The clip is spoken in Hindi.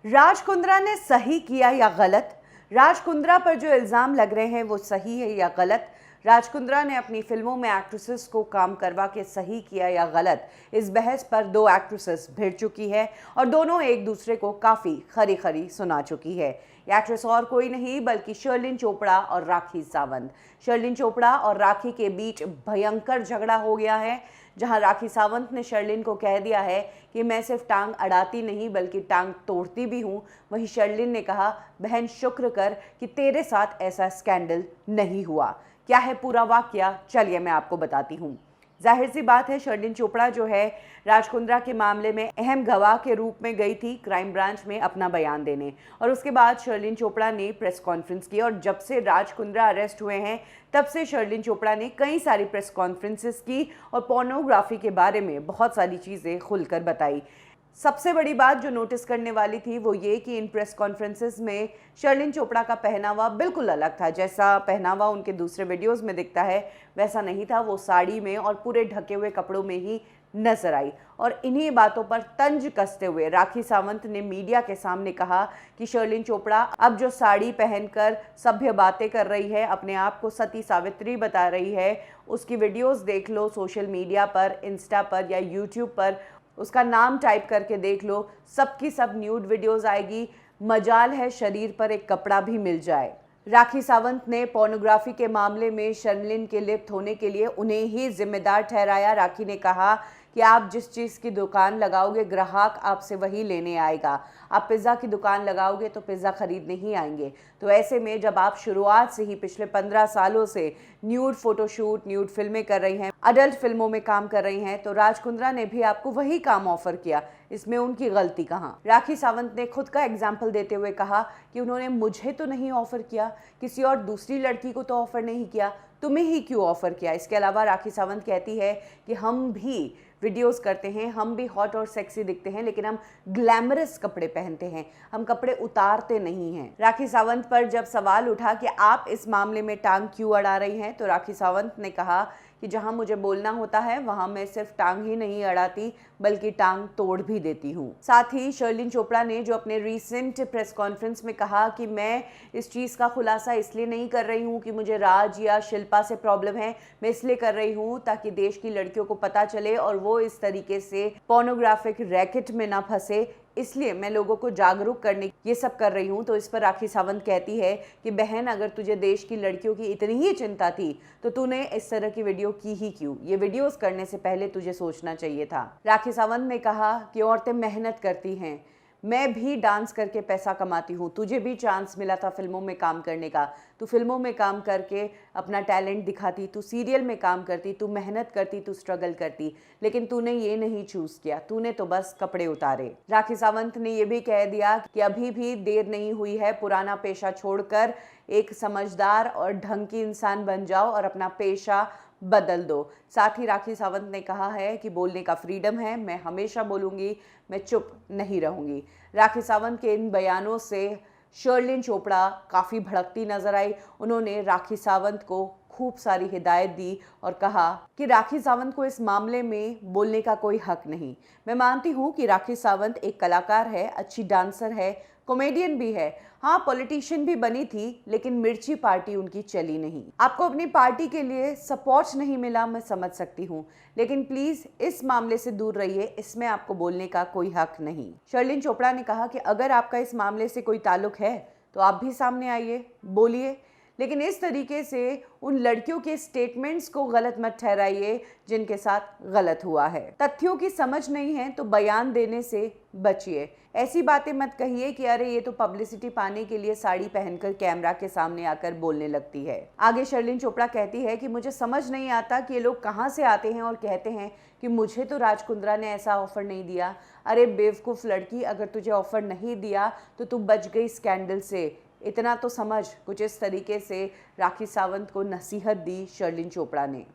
राज कुंद्रा ने सही किया या गलत? राज कुंद्रा पर जो इल्ज़ाम लग रहे हैं वो सही है या गलत? राज कुंद्रा ने अपनी फिल्मों में एक्ट्रेसेस को काम करवा के सही किया या गलत? इस बहस पर दो एक्ट्रेसेस भिड़ चुकी है और दोनों एक दूसरे को काफ़ी खरी खरी सुना चुकी है। ये एक्ट्रेस और कोई नहीं बल्कि शर्लिन चोपड़ा और राखी सावंत। शर्लिन चोपड़ा और राखी के बीच भयंकर झगड़ा हो गया है, जहां राखी सावंत ने शर्लिन को कह दिया है कि मैं सिर्फ टांग अड़ाती नहीं बल्कि टांग तोड़ती भी हूं। वहीं शर्लिन ने कहा, बहन शुक्र कर कि तेरे साथ ऐसा स्कैंडल नहीं हुआ। क्या है पूरा वाकया, चलिए मैं आपको बताती हूँ। जाहिर सी बात है, शर्लिन चोपड़ा जो है राज कुंद्रा के मामले में अहम गवाह के रूप में गई थी क्राइम ब्रांच में अपना बयान देने, और उसके बाद शर्लिन चोपड़ा ने प्रेस कॉन्फ्रेंस की। और जब से राज कुंद्रा अरेस्ट हुए हैं तब से शर्लिन चोपड़ा ने कई सारी प्रेस कॉन्फ्रेंसेस की और पोर्नोग्राफी के बारे में बहुत सारी चीज़ें खुलकर बताई। सबसे बड़ी बात जो नोटिस करने वाली थी वो ये कि इन प्रेस कॉन्फ्रेंसेस में शर्लिन चोपड़ा का पहनावा बिल्कुल अलग था। जैसा पहनावा उनके दूसरे वीडियोस में दिखता है वैसा नहीं था। वो साड़ी में और पूरे ढके हुए कपड़ों में ही नजर आई। और इन्हीं बातों पर तंज कसते हुए राखी सावंत ने मीडिया के सामने कहा कि शर्लिन चोपड़ा अब जो साड़ी पहनकर सभ्य बातें कर रही है, अपने आप को सती सावित्री बता रही है, उसकी वीडियोस देख लो सोशल मीडिया पर, इंस्टा पर या यूट्यूब पर, उसका नाम टाइप करके देख लो, सबकी सब न्यूड वीडियोस आएगी। मजाल है शरीर पर एक कपड़ा भी मिल जाए। राखी सावंत ने पोर्नोग्राफी के मामले में शर्लिन के लिप्त होने के लिए उन्हें ही जिम्मेदार ठहराया। राखी ने कहा कि आप जिस चीज़ की दुकान लगाओगे ग्राहक आपसे वही लेने आएगा। आप पिज़्ज़ा की दुकान लगाओगे तो पिज़्ज़ा खरीदने ही आएंगे। तो ऐसे में जब आप शुरुआत से ही पिछले 15 सालों से न्यूड फोटोशूट, न्यूड फिल्में कर रही हैं, अडल्ट फिल्मों में काम कर रही हैं, तो राज कुंद्रा ने भी आपको वही काम ऑफर किया। इसमें उनकी गलती कहाँ? राखी सावंत ने खुद का एग्जाम्पल देते हुए कहा कि उन्होंने मुझे तो नहीं ऑफर किया, किसी और दूसरी लड़की को तो ऑफर नहीं किया, तुम्हें ही क्यों ऑफर किया? इसके अलावा राखी सावंत कहती है कि हम भी वीडियोस करते हैं, हम भी हॉट और सेक्सी दिखते हैं, लेकिन हम ग्लैमरस कपड़े पहनते हैं, हम कपड़े उतारते नहीं हैं। राखी सावंत पर जब सवाल उठा कि आप इस मामले में टांग क्यों अड़ा रही हैं, तो राखी सावंत ने कहा कि जहां मुझे बोलना होता है वहां मैं सिर्फ टांग ही नहीं अड़ाती बल्कि टांग तोड़ भी देती हूं। साथ ही शर्लिन चोपड़ा ने जो अपने रीसेंट प्रेस कॉन्फ्रेंस में कहा कि मैं इस चीज़ का खुलासा इसलिए नहीं कर रही हूं कि मुझे राज या शिल्पा से प्रॉब्लम है, मैं इसलिए कर रही हूं ताकि देश की लड़कियों को पता चले और वो इस तरीके से पोर्नोग्राफिक रैकेट में ना फंसे, इसलिए मैं लोगों को जागरूक करने ये सब कर रही हूँ। तो इस पर राखी सावंत कहती है कि बहन, अगर तुझे देश की लड़कियों की इतनी ही चिंता थी तो तूने इस तरह की वीडियो की ही क्यों? ये वीडियोस करने से पहले तुझे सोचना चाहिए था। राखी सावंत ने कहा कि औरतें मेहनत करती हैं, मैं भी डांस करके पैसा कमाती हूँ, तुझे भी चांस मिला था फिल्मों में काम करने का, तू फिल्मों में काम करके अपना टैलेंट दिखाती, तू सीरियल में काम करती, तू मेहनत करती, तू स्ट्रगल करती, लेकिन तूने ये नहीं चूज किया, तूने तो बस कपड़े उतारे। राखी सावंत ने ये भी कह दिया कि अभी भी देर नहीं हुई है, पुराना पेशा छोड़कर एक समझदार और ढंग की इंसान बन जाओ और अपना पेशा बदल दो। साथ ही राखी सावंत ने कहा है कि बोलने का फ्रीडम है, मैं हमेशा बोलूंगी, मैं चुप नहीं रहूंगी। राखी सावंत के इन बयानों से शर्लिन चोपड़ा काफ़ी भड़कती नजर आई। उन्होंने राखी सावंत को खूब सारी हिदायत दी और कहा कि राखी सावंत को इस मामले में बोलने का कोई हक नहीं। मैं मानती हूँ कि राखी सावंत एक कलाकार है, अच्छी डांसर है, कॉमेडियन भी है, हाँ पॉलिटिशियन भी बनी थी, लेकिन मिर्ची पार्टी उनकी चली नहीं। आपको अपनी पार्टी के लिए सपोर्ट नहीं मिला, मैं समझ सकती हूँ, लेकिन प्लीज इस मामले से दूर रहिए, इसमें आपको बोलने का कोई हक नहीं। शर्लिन चोपड़ा ने कहा कि अगर आपका इस मामले से कोई ताल्लुक है तो आप भी सामने आइए, बोलिए, लेकिन इस तरीके से उन लड़कियों के स्टेटमेंट्स को गलत मत ठहराइए जिनके साथ गलत हुआ है। तथ्यों की समझ नहीं है तो बयान देने से बचिए। ऐसी बातें मत कहिए कि अरे ये तो पब्लिसिटी पाने के लिए साड़ी पहनकर कैमरा के सामने आकर बोलने लगती है। आगे शर्लिन चोपड़ा कहती है कि मुझे समझ नहीं आता कि ये लोग कहाँ से आते हैं और कहते हैं कि मुझे तो राज कुंद्रा ने ऐसा ऑफर नहीं दिया। अरे बेवकूफ़ लड़की, अगर तुझे ऑफर नहीं दिया तो तू बच गई स्कैंडल से, इतना तो समझ। कुछ इस तरीके से राखी सावंत को नसीहत दी शर्लिन चोपड़ा ने।